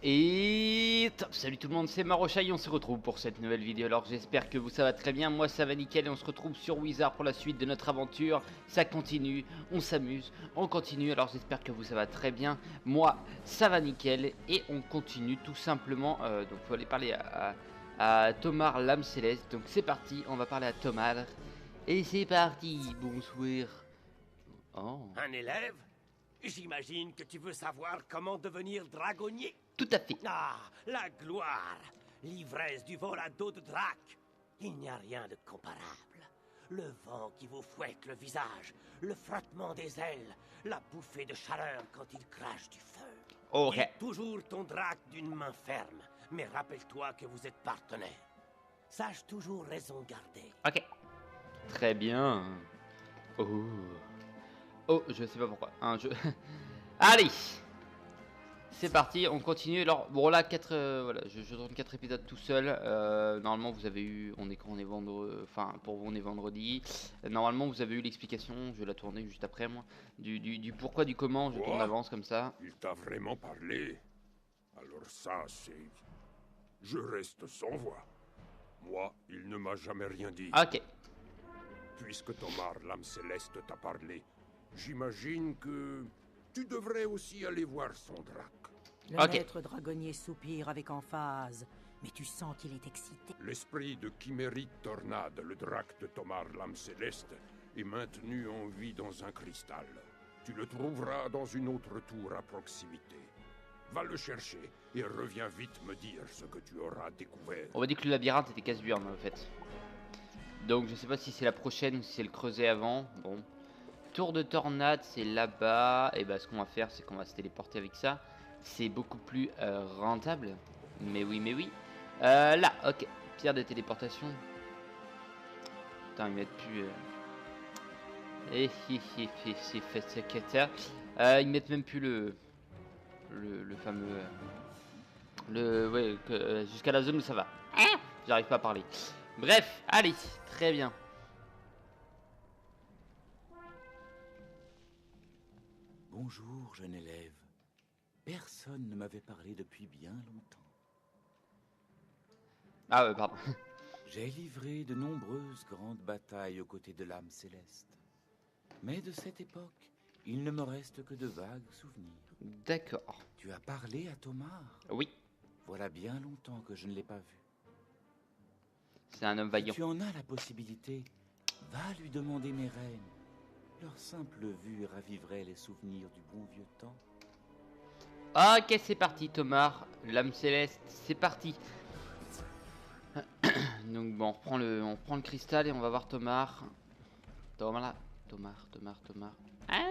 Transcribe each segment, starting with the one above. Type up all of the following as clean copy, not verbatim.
Et top, salut tout le monde, c'est Marochaille, on se retrouve pour cette nouvelle vidéo. Alors j'espère que vous ça va très bien, moi ça va nickel et on se retrouve sur Wizard pour la suite de notre aventure. Ça continue, on s'amuse, on continue, alors j'espère que vous ça va très bien. Moi ça va nickel et on continue tout simplement, donc il faut aller parler à Tomar l'âme céleste. Donc c'est parti, on va parler à Tomar. Et c'est parti, bonsoir. Oh, Un élève? J'imagine que tu veux savoir comment devenir dragonnier. tout à fait. Ah, la gloire! L'ivresse du vol à dos de drac! Il n'y a rien de comparable. Le vent qui vous fouette le visage, le frottement des ailes, la bouffée de chaleur quand il crache du feu. Ok. Guide toujours ton drac d'une main ferme, mais rappelle-toi que vous êtes partenaires. Sache toujours raison garder. Ok. Très bien. Oh. Oh, je sais pas pourquoi. Allez, c'est parti, on continue. Alors, bon là, voilà, je tourne 4 épisodes tout seul. Normalement, vous avez eu, on est vendredi, enfin pour vous on est vendredi. Normalement, vous avez eu l'explication. Je vais la tourner juste après moi. Du pourquoi, du comment. Je tourne Quoi? d'avance comme ça. Il t'a vraiment parlé? Alors ça, c'est... Je reste sans voix. Moi, il ne m'a jamais rien dit. Ok. Puisque Tomar, l'âme céleste, t'a parlé, j'imagine que... Tu devrais aussi aller voir son drac. Le Ok. maître dragonnier soupire avec emphase, mais tu sens qu'il est excité. L'esprit de Chimérite Tornade, le drac de Tomar, l'âme céleste, est maintenu en vie dans un cristal. Tu le trouveras dans une autre tour à proximité. Va le chercher et reviens vite me dire ce que tu auras découvert. On m'a dit que le labyrinthe était casse-burne en fait. Donc je sais pas si c'est la prochaine ou si c'est le creuset avant. Bon. Tour de tornade, c'est là-bas. Et bah ce qu'on va faire, c'est qu'on va se téléporter avec ça. C'est beaucoup plus rentable. Mais oui, mais oui. Là, ok. Pierre de téléportation. Putain, ils mettent plus... ils mettent même plus le fameux... Ouais, jusqu'à la zone où ça va. J'arrive pas à parler. Bref, allez, très bien. Bonjour, jeune élève. Personne ne m'avait parlé depuis bien longtemps. Ah ouais, pardon. J'ai livré de nombreuses grandes batailles aux côtés de l'âme céleste. Mais de cette époque, il ne me reste que de vagues souvenirs. D'accord. Tu as parlé à Tomar? Oui, Voilà bien longtemps que je ne l'ai pas vu. c'est un homme Si vaillant. tu en as la possibilité, va lui demander mes rênes. Leur simple vue raviverait les souvenirs du bon vieux temps. Ok, c'est parti, Tomar. L'âme céleste, c'est parti. Donc bon, on reprend le cristal et on va voir Tomar. Tomar. Ah,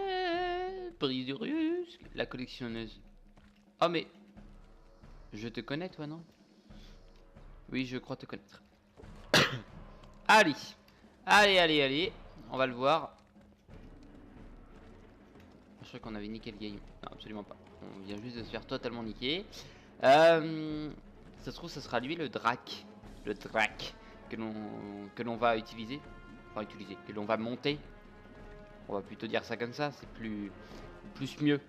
brise du rusque. La collectionneuse. Oh mais... Je te connais toi, non? Oui, je crois te connaître. Allez. Allez. On va le voir. Je crois qu'on avait niqué le gaillon. Non, absolument pas. On vient juste de se faire totalement niquer. Ça se trouve, ça sera lui le drac. Le drac que l'on va utiliser. Enfin, que l'on va monter. On va plutôt dire ça comme ça. C'est plus mieux.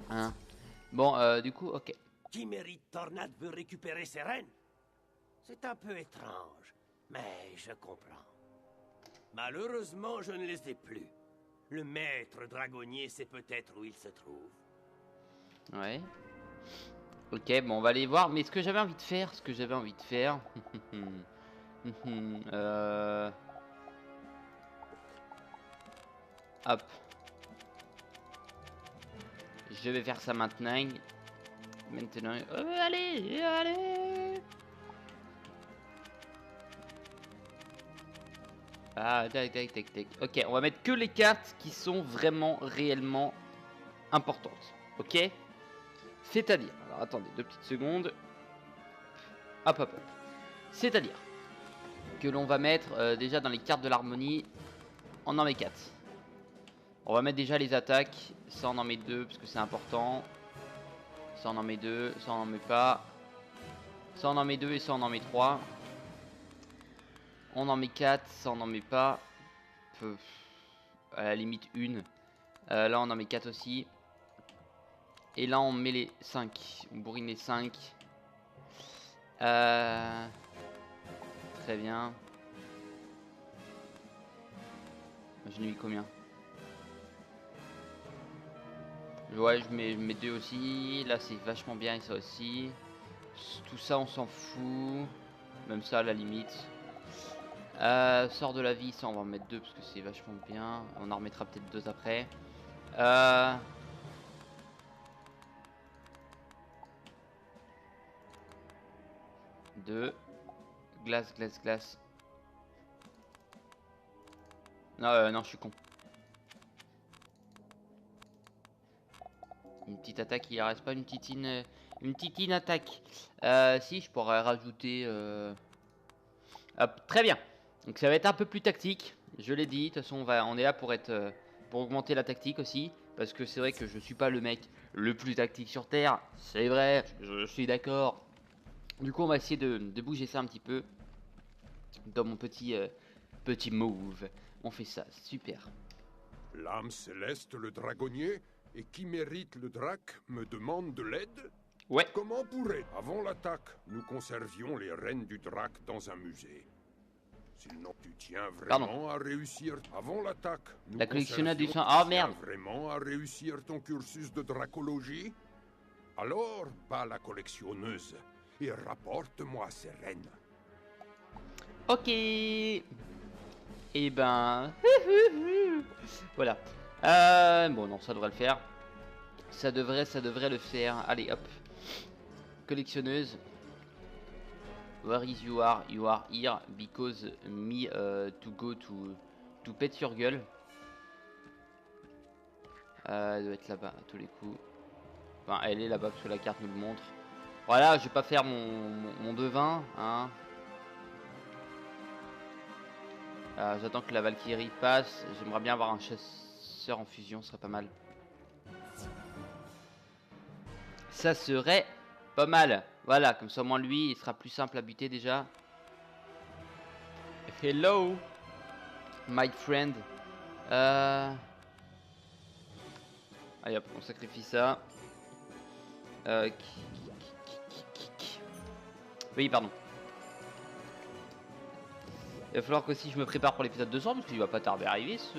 Hein. Bon, du coup, ok. Chimérite Tornade veut récupérer ses rênes? C'est un peu étrange, mais je comprends. Malheureusement, je ne les ai plus. Le maître dragonnier sait peut-être où il se trouve. Ouais. Ok, bon, on va aller voir. Mais ce que j'avais envie de faire, hop. Je vais faire ça maintenant. Allez. Ah, tac. Ok, on va mettre que les cartes qui sont vraiment, réellement importantes. Ok? C'est-à-dire, alors attendez 2 petites secondes. Hop. C'est-à-dire que l'on va mettre déjà dans les cartes de l'harmonie, on en met 4. On va mettre déjà les attaques, ça on en met 2 parce que c'est important. Ça on en met 2, ça on en met pas. Ça on en met 2 et ça on en met 3. On en met 4, ça on en met pas. À la limite une. Là on en met 4 aussi. Et là on met les 5. On bourrine les 5. Très bien. Je n'ai mis combien? Ouais, je mets 2 aussi. Là c'est vachement bien et ça aussi. Tout ça on s'en fout. Même ça à la limite. Sort de la vie, ça on va en mettre 2 parce que c'est vachement bien. On en remettra peut-être 2 après. 2. Glace, glace, glace. Non, non, je suis con. Une petite attaque, il reste pas une titine attaque. Si, je pourrais rajouter... Hop, très bien. Donc ça va être un peu plus tactique. Je l'ai dit, de toute façon on est là pour être... pour augmenter la tactique aussi. Parce que c'est vrai que je suis pas le mec le plus tactique sur Terre. C'est vrai, je suis d'accord. Du coup on va essayer de bouger ça un petit peu. Dans mon petit move. On fait ça, super. L'âme céleste, le dragonnier, et qui mérite le drac, me demande de l'aide? Ouais. Comment pourrait, avant l'attaque, nous conservions les rênes du drac dans un musée? Sinon, tu tiens vraiment à réussir avant l'attaque. La collectionneur du sang. Oh merde. Vraiment à réussir ton cursus de dracologie? Alors, bats la collectionneuse et rapporte-moi ces rênes. Ok. Et ben... voilà. Bon, non, ça devrait le faire. Ça devrait le faire. Allez, hop. Collectionneuse. Where is you are? You are here because me to go to pet your gueule. Elle doit être là-bas à tous les coups. Enfin, elle est là-bas parce que la carte nous le montre. Voilà, je vais pas faire mon devin, hein. J'attends que la Valkyrie passe. J'aimerais bien avoir un chasseur en fusion, ce serait pas mal. Ça serait pas mal. Voilà, comme ça au moins lui, il sera plus simple à buter déjà. Hello, my friend. Allez hop, on sacrifie ça. Oui, pardon. Il va falloir qu'aussi je me prépare pour l'épisode 200 parce qu'il va pas tarder à arriver ce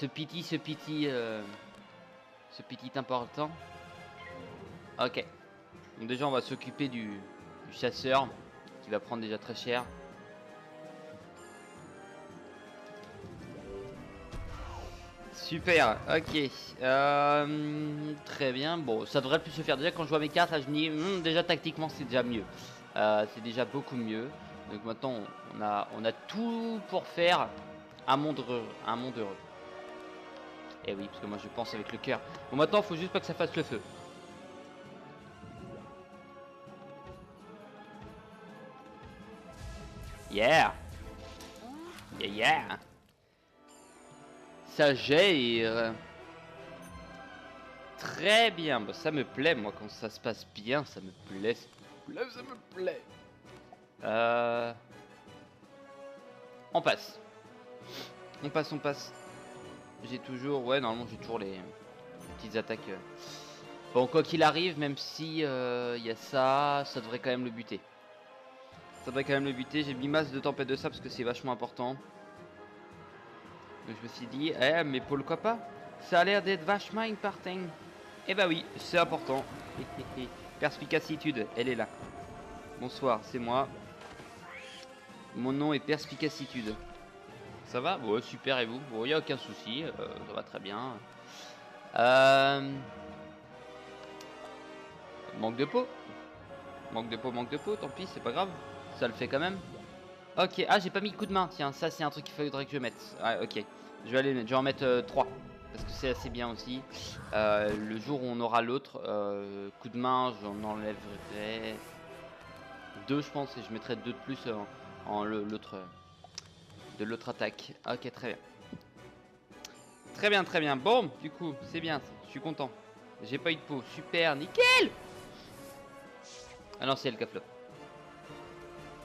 petit important. Ok. Donc déjà on va s'occuper du chasseur qui va prendre déjà très cher. Super, ok. Très bien. Bon, ça devrait plus se faire. Déjà quand je vois mes cartes, là je me dis déjà tactiquement c'est déjà mieux. C'est déjà beaucoup mieux. Donc maintenant on a tout pour faire un monde heureux. Et oui, parce que moi je pense avec le cœur. Bon, maintenant faut juste pas que ça fasse le feu. Yeah. Yeah, yeah. Ça gère. Très bien, bah, ça me plaît moi quand ça se passe bien, ça me plaît, ça me plaît. On passe. On passe. J'ai toujours, ouais, normalement j'ai toujours les petites attaques. Bon, quoi qu'il arrive, même si y a ça devrait quand même le buter. J'ai mis masse de tempête de ça parce que c'est vachement important. Donc je me suis dit, mais pourquoi pas? Ça a l'air d'être vachement important. Eh bah oui, c'est important. Perspicacitude, elle est là. Bonsoir, c'est moi. Mon nom est Perspicacitude. Ça va? Ouais, super, et vous? Bon, y a aucun souci, ça va très bien. Manque de peau, tant pis, c'est pas grave. Ça le fait quand même. Ok, ah j'ai pas mis le coup de main, tiens, ça c'est un truc qu'il faudrait que je mette. Ah ok, je vais aller mettre, je vais en mettre 3. Parce que c'est assez bien aussi. Le jour où on aura l'autre, coup de main, j'en enlèverai 2 je pense. Et je mettrai 2 de plus en l'autre de l'autre attaque. Ok, très bien. Très bien. Bon, du coup, c'est bien, je suis content. J'ai pas eu de peau, super, nickel. Ah non, c'est elle qui a flop.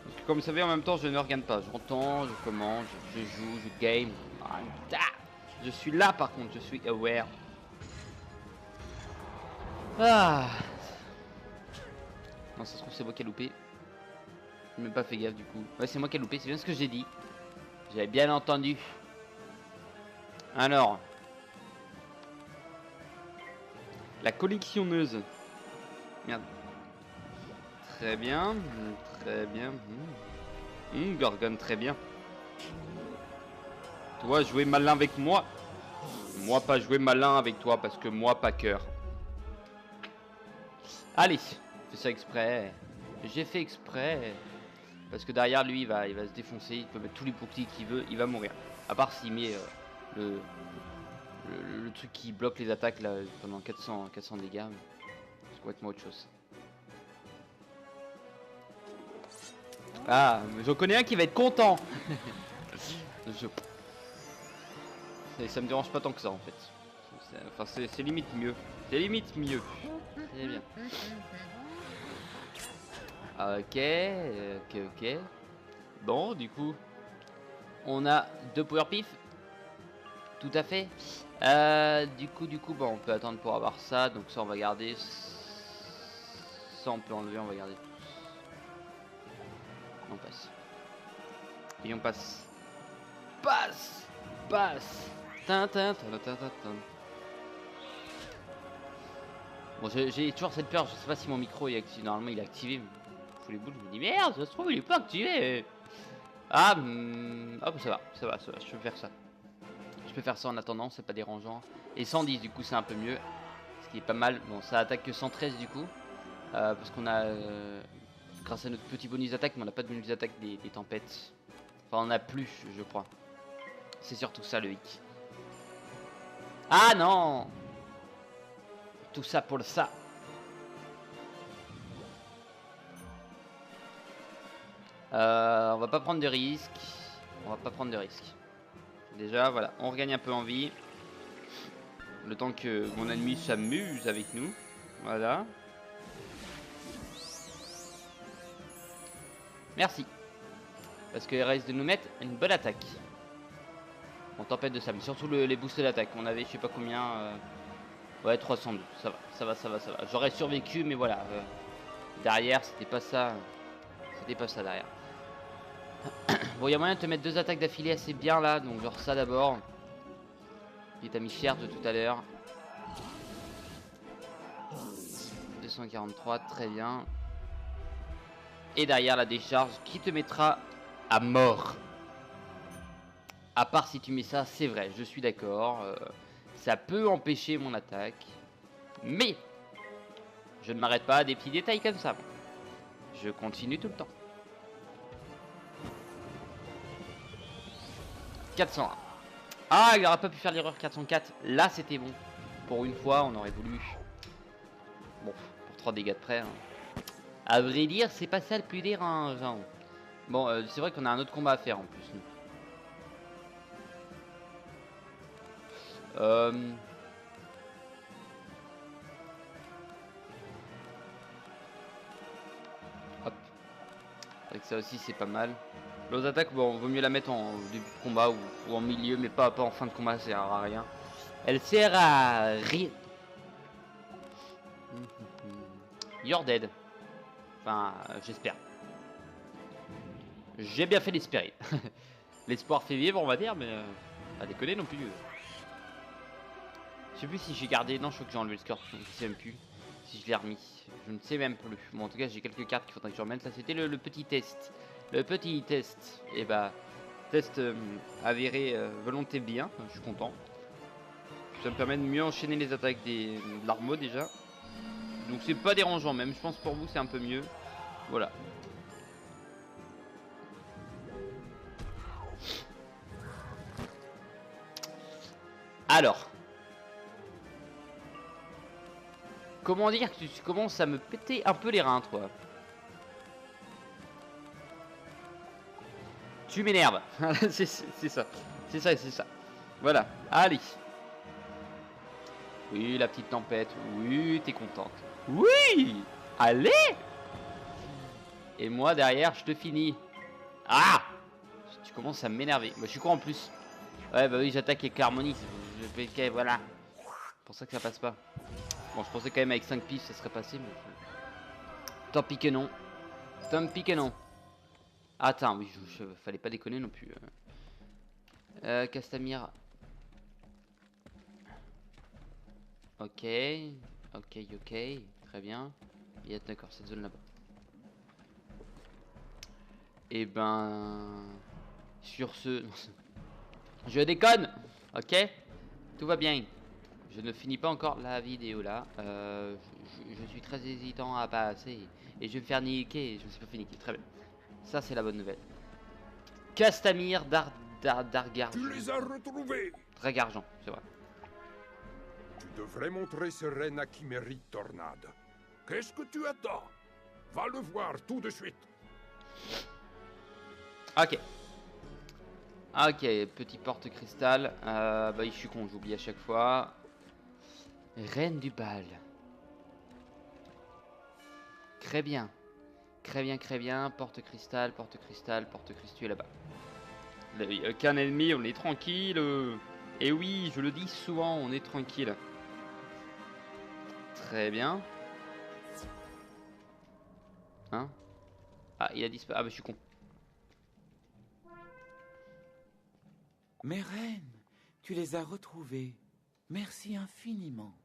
Parce que comme vous savez, en même temps, je ne regarde pas. J'entends, je commande, je joue, je game. Je suis là par contre, je suis aware. Ah. Non, ça se trouve c'est moi qui ai loupé. J'ai même pas fait gaffe du coup. Ouais, c'est moi qui ai loupé, c'est bien ce que j'ai dit. J'avais bien entendu. Alors. La collectionneuse. Merde. Très bien. Très bien. Gorgon, très bien. Toi, jouer malin avec moi. Moi, pas jouer malin avec toi parce que moi, pas cœur. Allez. Fais ça exprès. J'ai fait exprès. Parce que derrière lui, il va se défoncer. Il peut mettre tous les boucliers qu'il veut. Il va mourir. À part s'il met le truc qui bloque les attaques là pendant 400 dégâts. C'est complètement autre chose. Ah, mais j'en connais un qui va être content. Ça me dérange pas tant que ça en fait. Enfin, c'est limite mieux. C'est limite mieux. C'est bien. Ok. Bon, du coup, on a 2 power pif. Tout à fait. Du coup, bon, on peut attendre pour avoir ça. Donc ça, on va garder. Ça, on peut enlever. On va garder tout. On passe. Et on passe. Passe. Bon, j'ai toujours cette peur. Je sais pas si mon micro est activé. Normalement, il est activé. Les boules, je me dis merde, ça se trouve il est pas activé. Ah, hop, ça va, je peux faire ça en attendant, c'est pas dérangeant. Et 110 du coup c'est un peu mieux, ce qui est pas mal. Bon, ça attaque que 113 du coup, parce qu'on a grâce à notre petit bonus d'attaque, mais on n'a pas de bonus d'attaque des tempêtes. Enfin on a plus, je crois. C'est surtout ça le hic. Ah non, tout ça pour le ça. On va pas prendre de risques. Déjà, voilà, on regagne un peu en vie. Le temps que mon ennemi s'amuse avec nous. Voilà. Merci. Parce qu'il reste de nous mettre une bonne attaque. On tempête de sable. Surtout les boosts d'attaque. On avait je sais pas combien. Ouais, 312. Ça va. J'aurais survécu, mais voilà. Derrière, c'était pas ça. Derrière. Bon, il y a moyen de te mettre 2 attaques d'affilée assez bien là, donc genre ça d'abord. Qui t'a mis cher de tout à l'heure. 243, très bien. Et derrière la décharge qui te mettra à mort. À part si tu mets ça, c'est vrai, je suis d'accord. Ça peut empêcher mon attaque. Mais je ne m'arrête pas à des petits détails comme ça. Je continue tout le temps. 401. Ah, il n'aurait pas pu faire l'erreur 404. Là, c'était bon. Pour une fois, on aurait voulu. Bon, pour 3 dégâts de près. Hein. À vrai dire, c'est pas ça le plus dérangeant. Bon, c'est vrai qu'on a un autre combat à faire en plus. Hop. Avec ça aussi, c'est pas mal. L'autre attaque, bon, vaut mieux la mettre en début de combat ou en milieu, mais pas en fin de combat, ça sert à rien. Elle sert à rien. You're dead. Enfin, j'espère. J'ai bien fait d'espérer. L'espoir fait vivre, on va dire, mais pas déconner non plus. Je sais plus si j'ai gardé. Non, je crois que j'ai enlevé le score. Je sais même plus si je l'ai remis. Je ne sais même plus. Bon, en tout cas, j'ai quelques cartes qu'il faudrait que je remette. Là, c'était le petit test. Le petit test. Et bah, test avéré volonté bien. Je suis content. Ça me permet de mieux enchaîner les attaques de l'armo déjà. Donc, c'est pas dérangeant, même. Je pense pour vous, c'est un peu mieux. Voilà. Alors. Comment dire que tu commences à me péter un peu les reins, toi. Tu m'énerves. c'est ça. C'est ça. Voilà. Allez. Oui, la petite tempête. Oui, t'es contente. Oui. Allez. Et moi, derrière, je te finis. Ah. Tu commences à m'énerver. Bah, je suis quoi en plus? Ouais, bah oui, j'attaque avec l'harmonie. Voilà. C'est pour ça que ça passe pas. Bon, je pensais quand même avec 5 pifs ça serait passé, mais... Tant pis que non. Tant pis que non. Attends, oui, fallait pas déconner non plus. Castamir. Ok. Ok, ok. Très bien. Il y a d'accord, cette zone là-bas. Et ben... Sur ce... Je déconne. Ok. Tout va bien. Je ne finis pas encore la vidéo là. Je suis très hésitant à passer. Et je vais me faire niquer. Je ne me suis pas fait niquer. Très bien. Ça, c'est la bonne nouvelle. Castamir Dargargent. Tu les as retrouvés. Dragargent, c'est vrai. Tu devrais montrer ce renne à Chimérite Tornade. Qu'est-ce que tu attends? Va le voir tout de suite. Ok. Ok, petit porte-cristal. Bah, je suis con, j'oublie à chaque fois. Reine du bal. Très bien. Très bien, très bien. Porte-cristal, porte-cristal, porte-cristal là-bas. Il n'y a qu'un ennemi, on est tranquille. Et oui, je le dis souvent, on est tranquille. Très bien. Hein? Ah, il a disparu. Ah, bah, je suis con. Mes reines, tu les as retrouvées. Merci infiniment.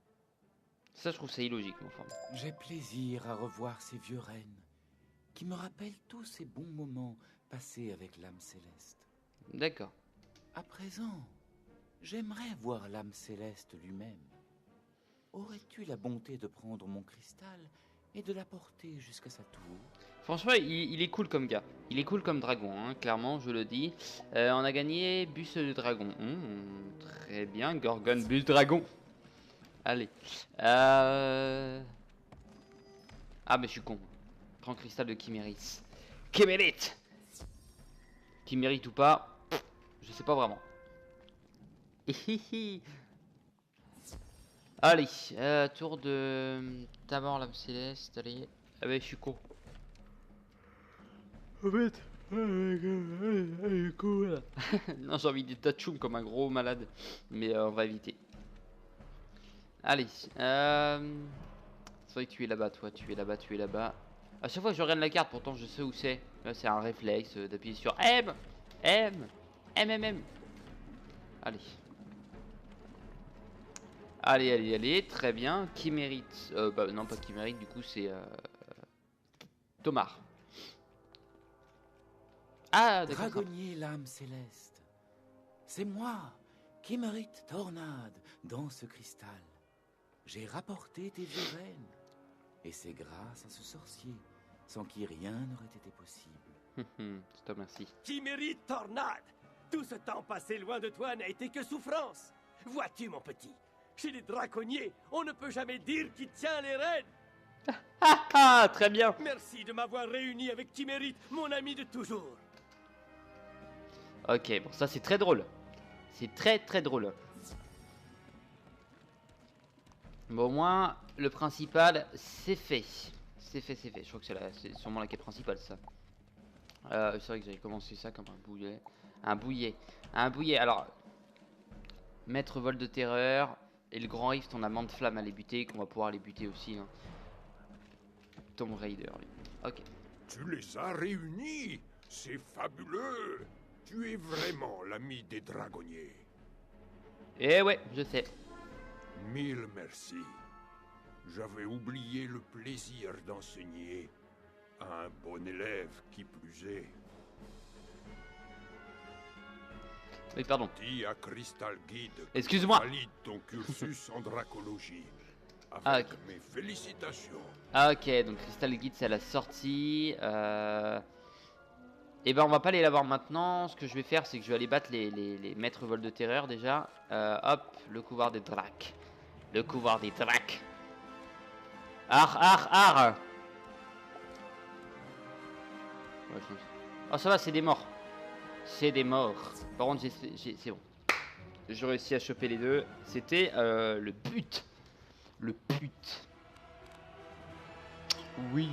Ça, je trouve ça illogique, mon forme. J'ai plaisir à revoir ces vieux rennes qui me rappellent tous ces bons moments passés avec l'âme céleste. D'accord. À présent, j'aimerais voir l'âme céleste lui-même. Aurais-tu la bonté de prendre mon cristal et de l'apporter jusqu'à sa tour? Franchement, il est cool comme gars. Il est cool comme dragon, hein, clairement, je le dis. On a gagné bus de dragon. Très bien, Gorgon bus dragon. Allez. Ah, mais je suis con. Grand cristal de Chimérite. Chimérite! Chimérite ou pas, je sais pas vraiment. Allez, tour de Tamar l'âme céleste. Allez. Ah, mais je suis con. En fait, cool. Non, j'ai envie de tatchoum comme un gros malade, mais on va éviter. Allez, c'est vrai que tu es là-bas, toi, tu es là-bas, tu es là-bas. À chaque fois que je regarde la carte, pourtant je sais où c'est. Là, c'est un réflexe d'appuyer sur M, M, M, M, M. Allez. Allez, allez, allez, très bien. Qui mérite bah non, pas qui mérite, du coup, c'est Tomar. Ah, d'accord. Dragonnier l'âme céleste. C'est moi, Chimérite Tornade, dans ce cristal. J'ai rapporté tes vieux rennes. Et c'est grâce à ce sorcier, sans qui rien n'aurait été possible. Je te remercie. Chimérite Tornade! Tout ce temps passé loin de toi n'a été que souffrance. Vois-tu, mon petit, chez les draconniers, on ne peut jamais dire qui tient les rênes. Ah, très bien. Merci de m'avoir réuni avec Chimérite, mon ami de toujours. Ok, bon, ça c'est très drôle. C'est très très drôle. Bon, au moins, le principal, c'est fait. C'est fait, c'est fait. Je crois que c'est sûrement la quête principale, ça. C'est vrai que j'avais commencé ça comme un bouillet. Un bouillet. Un bouillet. Alors, maître vol de terreur. Et le grand rift, on a Mante Flamme à les buter, qu'on va pouvoir les buter aussi. Hein. Tomb Raider, lui. Ok. Tu les as réunis. C'est fabuleux. Tu es vraiment l'ami des dragonniers. Eh ouais, je sais. Mille merci. J'avais oublié le plaisir d'enseigner à un bon élève qui plus est. Oui, pardon. Dis à Crystal Guide que Excuse-moi. je valide ton cursus en dracologie. Avec Ah, ok. mes félicitations. Ah, ok, donc Crystal Guide, c'est à la sortie. Et ben, on va pas aller la voir maintenant. Ce que je vais faire, c'est que je vais aller battre les maîtres vol de terreur déjà. Hop, le couloir des dracs. Le couloir des dracs. Ar, ar, ar. Ouais, oh, ça va, c'est des morts. C'est des morts. Par contre, c'est bon. J'ai réussi à choper les deux. C'était le but. Le but. Oui.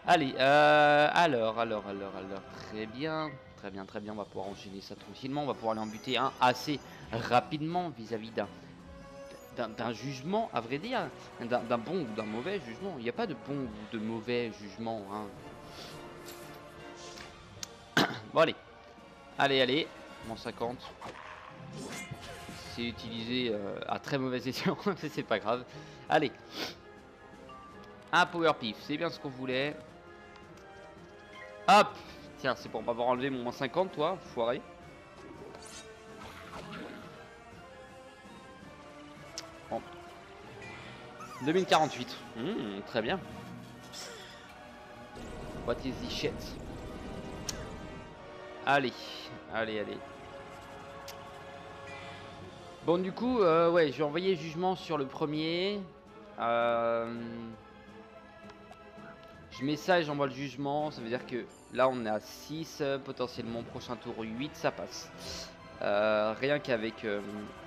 Allez, alors. Très bien. Très bien, très bien. On va pouvoir enchaîner ça tranquillement. On va pouvoir aller en buter un assez rapidement vis-à-vis d'un d'un jugement, à vrai dire, d'un bon ou d'un mauvais jugement. Il n'y a pas de bon ou de mauvais jugement, hein. Bon, allez. Allez. Mon 50. C'est utilisé à très mauvais escient, c'est pas grave. Allez. Un power pif, c'est bien ce qu'on voulait. Hop. Tiens, c'est pour m'avoir enlevé mon moins 50, toi, foiré. Bon. 2048. Très bien. What is this shit? Allez. Bon, du coup, ouais, je vais envoyer jugement sur le premier. Je mets ça et j'envoie le jugement. Ça veut dire que là, on est à 6. Potentiellement, prochain tour 8, ça passe. Rien qu'avec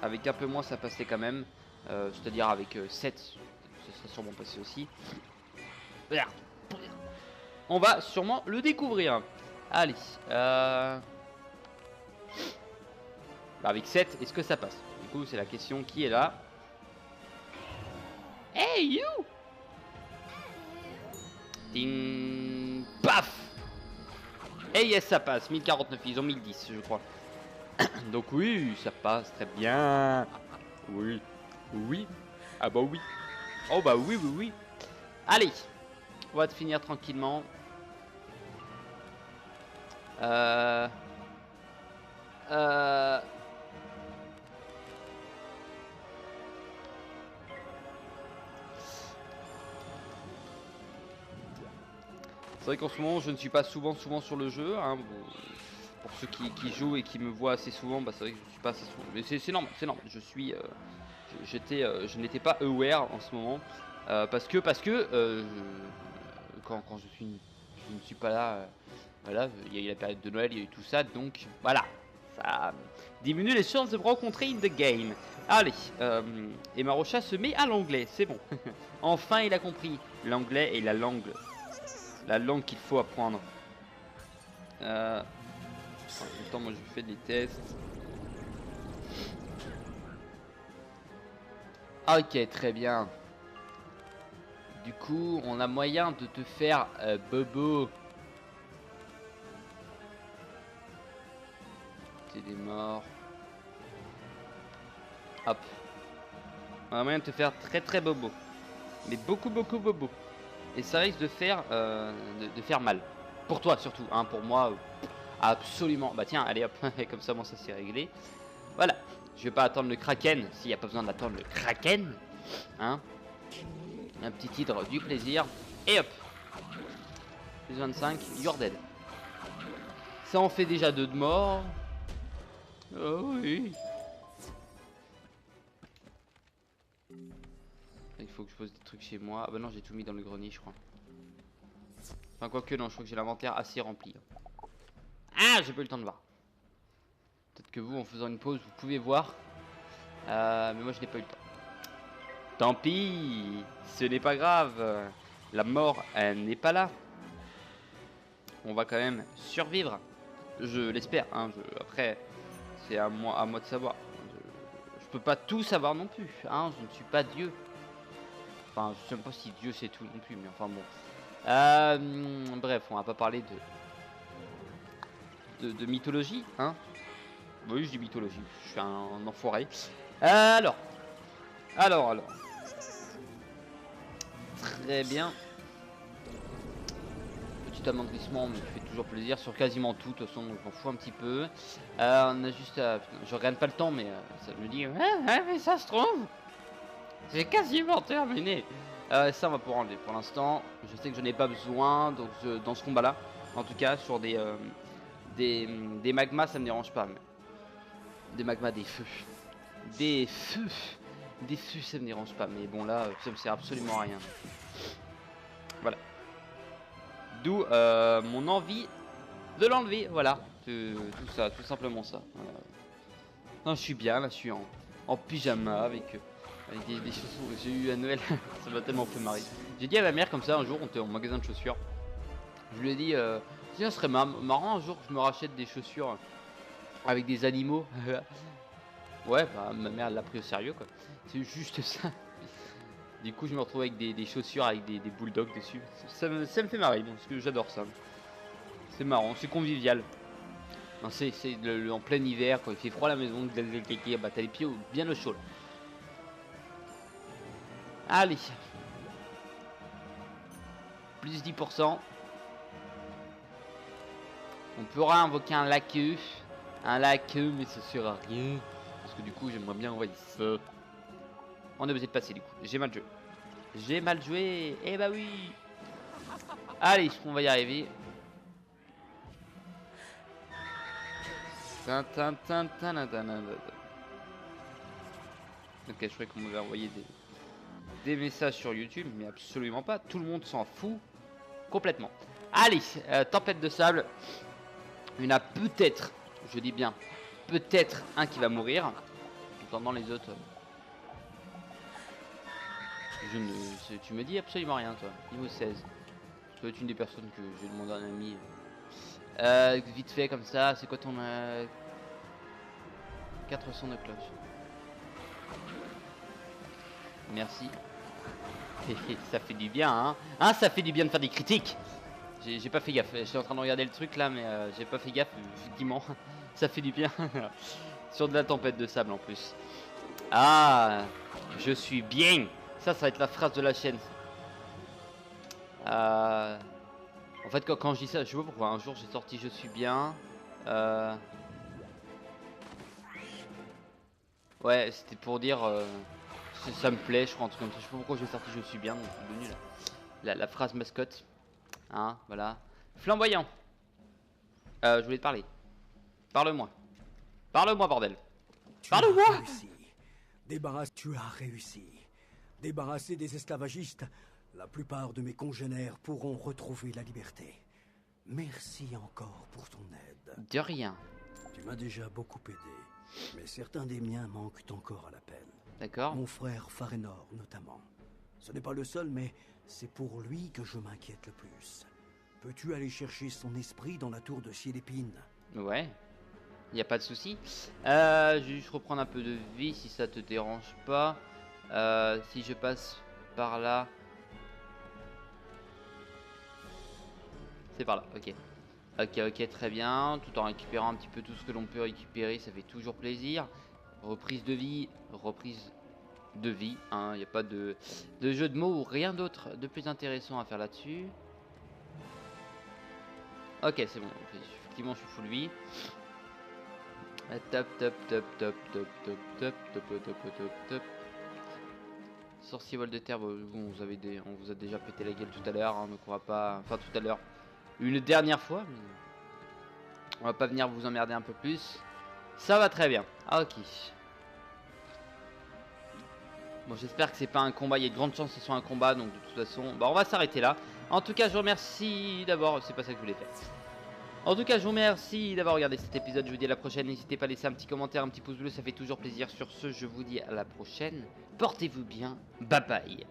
avec un peu moins, ça passait quand même. C'est-à-dire avec 7, ça serait sûrement passé aussi. On va sûrement le découvrir. Allez. Avec 7, est-ce que ça passe? Du coup, c'est la question qui est là. Hey, you! Ding! Paf! Et yes, ça passe. 1049, ils ont 1010, je crois. Donc oui, ça passe très bien. Oui. Ah bah oui. Oh bah oui. Allez, on va te finir tranquillement. C'est vrai qu'en ce moment je ne suis pas souvent sur le jeu, hein. Pour ceux qui jouent et qui me voient assez souvent, bah c'est vrai que je ne suis pas assez souvent. Mais c'est normal, je suis je n'étais pas aware en ce moment. Parce que quand je ne suis pas là, voilà, il y a eu la période de Noël, il y a eu tout ça, donc voilà, ça diminue les chances de me rencontrer in the game. Allez, et Marocha se met à l'anglais, c'est bon. Enfin il a compris, l'anglais est la langue qu'il faut apprendre. En même temps, moi je fais des tests. Ok, très bien. Du coup, on a moyen de te faire bobo. T'es des morts. Hop. On a moyen de te faire très bobo. Mais beaucoup bobo. Et ça risque de faire mal. Pour toi surtout, hein, pour moi, absolument. Bah tiens, allez hop, comme ça, bon, ça c'est réglé. Voilà. Je vais pas attendre le Kraken, s'il n'y a pas besoin d'attendre le Kraken. Hein. Un petit titre du plaisir. Et hop. Plus 25, you're dead. Ça en fait déjà 2 de mort. Oh oui. Il faut que je pose des trucs chez moi. Ah bah non, j'ai tout mis dans le grenier, je crois. Enfin, quoique, non, je crois que j'ai l'inventaire assez rempli. Ah, j'ai pas eu le temps de voir. Peut-être que vous, en faisant une pause, vous pouvez voir. Mais moi, je n'ai pas eu le temps. Tant pis, ce n'est pas grave. La mort, elle n'est pas là. On va quand même survivre. Je l'espère. Hein. Après, c'est à moi de savoir. Je peux pas tout savoir non plus. Hein. Je ne suis pas Dieu. Enfin, je sais même pas si Dieu sait tout non plus. Mais enfin bon. Bref, on va pas parler de mythologie. Hein. Oui, je dis mythologie. Je suis un enfoiré. Alors. Très bien. Petit amendrissement me fait toujours plaisir sur quasiment tout. De toute façon, je m'en fous un petit peu. On a juste à... Je regarde pas le temps, mais ça me dit... mais ça se trouve, j'ai quasiment terminé. Ça, on va pouvoir enlever. Pour l'instant, je sais que je n'ai pas besoin. Donc, dans ce combat-là, en tout cas, sur des magmas, ça me dérange pas. Mais... Des magmas, des feux. Des feux, ça me dérange pas. Mais bon, là, ça me sert absolument à rien. Voilà. D'où mon envie de l'enlever. Voilà. Tout ça, tout simplement ça. Voilà. Non, je suis bien, là, je suis en pyjama avec des chaussures que j'ai eu à Noël. Ça m'a tellement fait marrer. J'ai dit à ma mère, comme ça, un jour, on était en magasin de chaussures. Je lui ai dit, tiens, ce serait marrant un jour que je me rachète des chaussures avec des animaux. Ouais, bah ma mère elle l'a pris au sérieux quoi. C'est juste ça. Du coup, je me retrouve avec des chaussures avec des bulldogs dessus. Ça me fait marrer, parce que j'adore ça. C'est marrant, c'est convivial. C'est en plein hiver, quand il fait froid à la maison, bah t'as les pieds bien au chaud. Là. Allez. Plus 10%. On pourra invoquer un laqueux. Un laqueux, mais ça sert à rien. Parce que du coup, j'aimerais bien envoyer ça. On est obligé de passer du coup. J'ai mal joué. J'ai mal joué. Eh bah oui. Allez, on va y arriver. Ok, je croyais qu'on m'avait envoyé des messages sur YouTube, mais absolument pas. Tout le monde s'en fout complètement. Allez, tempête de sable. Il y en a peut-être, je dis bien, peut-être un qui va mourir. En attendant les autres... tu me dis absolument rien, toi. Niveau 16. Tu dois être une des personnes que j'ai demandé à un ami. Vite fait comme ça, c'est quoi ton 400 de cloche. Merci. Ça fait du bien, hein. Hein, ça fait du bien de faire des critiques. J'ai pas fait gaffe. J'étais en train de regarder le truc là, mais j'ai pas fait gaffe. Effectivement, ça fait du bien. Sur de la tempête de sable en plus. Ah, je suis bien. Ça va être la phrase de la chaîne. En fait, quand je dis ça, je sais pas pourquoi. Un jour, j'ai sorti je suis bien. Ouais, c'était pour dire ça me plaît, je crois, un truc comme ça. Je sais pas pourquoi j'ai sorti je suis bien, donc c'est devenu la phrase mascotte. Hein, voilà. Flamboyant. Je voulais te parler. Parle-moi. Parle-moi, bordel. Parle-moi. Tu as réussi. Débarrassé des esclavagistes, la plupart de mes congénères pourront retrouver la liberté. Merci encore pour ton aide. De rien. Tu m'as déjà beaucoup aidé, mais certains des miens manquent encore à l'appel. D'accord. Mon frère Farenor, notamment. Ce n'est pas le seul, mais c'est pour lui que je m'inquiète le plus. Peux-tu aller chercher son esprit dans la tour de Ciel-Épine? Ouais. Y a pas de souci. Je vais juste reprendre un peu de vie si ça te dérange pas. Si je passe par là. C'est par là, ok. Ok, très bien. Tout en récupérant un petit peu tout ce que l'on peut récupérer, ça fait toujours plaisir. Reprise de vie, reprise de vie. Hein. Il n'y a pas de jeu de mots ou rien d'autre de plus intéressant à faire là-dessus. Ok, c'est bon. Effectivement, je suis full vie. Top. Sorcier vol de terre, bon, on vous a déjà pété la gueule tout à l'heure, hein, donc on va pas... Enfin tout à l'heure, une dernière fois, mais on va pas venir vous emmerder un peu plus. Ça va très bien, ok. Bon, j'espère que c'est pas un combat, il y a de grandes chances que ce soit un combat, donc de toute façon, bah on va s'arrêter là. En tout cas, je vous remercie d'abord, c'est pas ça que je voulais faire. En tout cas, je vous remercie d'avoir regardé cet épisode. Je vous dis à la prochaine. N'hésitez pas à laisser un petit commentaire, un petit pouce bleu. Ça fait toujours plaisir. Sur ce, je vous dis à la prochaine. Portez-vous bien. Bye bye.